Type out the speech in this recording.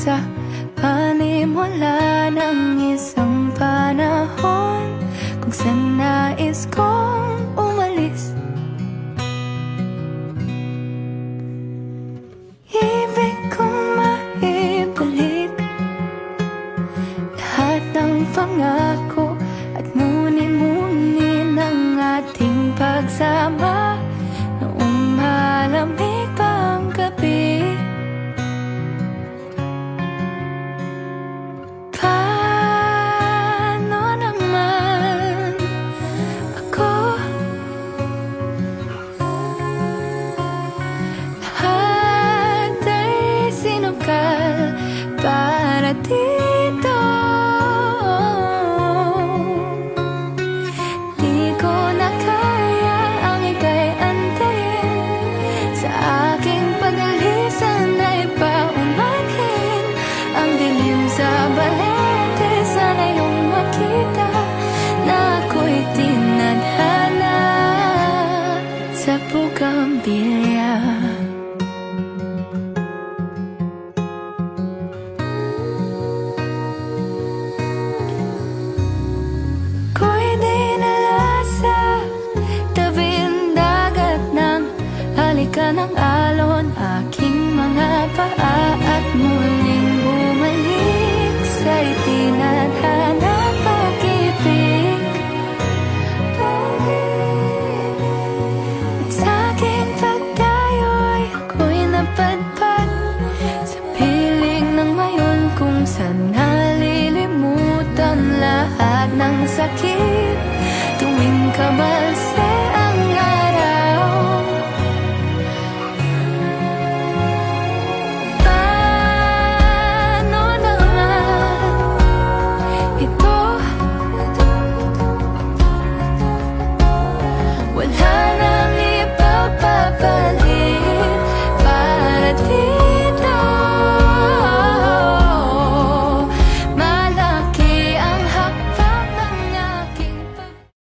sa panimula ng isang panahon kung saan nais kong umalis. Ibig kong maibalik lahat ng pangako at muni-muni ng ating pagsama noong malamig pa ang gabi. Paano naman ako? Lahat ay sinukal para dito. Di ko na kaya ang ika'y antayin. Sa aking pag-alisan ay paumanhin ang dilim sa balete. Sana iyong makita na ako'y tinadhana sa bugambilya. Ako'y dinala sa tabing dagat ng halika ng alon, aking mga paa at muling bumalik sa itinadhana pag-ibig. Sa aking pagdayo'y ako'y napadpad sa piling ng mayon kung saan nalilimutan lahat ng sakit.